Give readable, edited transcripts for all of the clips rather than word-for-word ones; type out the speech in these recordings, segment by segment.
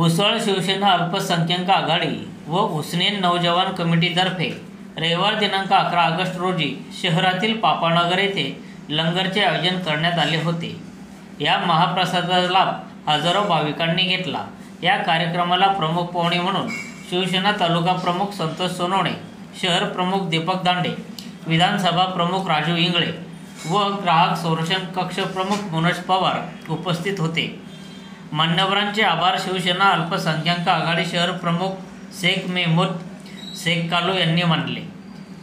भुसवळ शिवसेना अल्पसंख्याक आघाडी व हुसनेन नौजवान कमिटीतर्फे रविवार दिनांक 11 ऑगस्ट रोजी शहरातील पापानगर येथे लंगरचे आयोजन करण्यात आले होते। या महाप्रसादाचा लाभ हजारो भाविकांनी घेतला। या कार्यक्रमाला प्रमुख पाहुणे म्हणून शिवसेना तालुका प्रमुख संतोष सोनवणे, शहर प्रमुख दीपक दांडे, विधानसभा प्रमुख राजू इंगळे व ग्राहक संरक्षण कक्ष प्रमुख मनोज पवार उपस्थित होते। मान्यवरांचे आभार शिवसेना अल्पसंख्याक आघाडी शहर प्रमुख शेख मेहमूद शेख कालू यांनी मानले।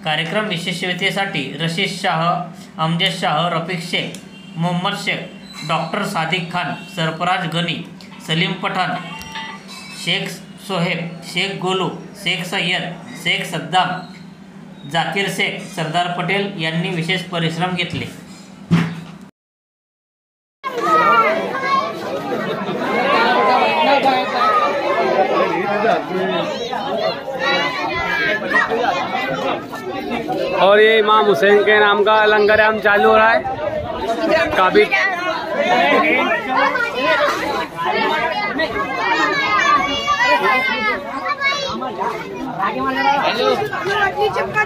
कार्यक्रम यशस्वीतेसाठी रशीद शाह, अमजद शाह, रफीक शेख, मोहम्मद शेख, डॉक्टर सादिक खान, सरफराज गनी, सलीम पठाण, शेख सोहेब, शेख गोलू, शेख सय्यद, शेख सद्दाम, जाकीर शेख, सरदार पटेल यांनी विशेष परिश्रम घेतले। और ये इमाम हुसैन के नाम का लंगर आम चालू हो रहा है। काफी चिपका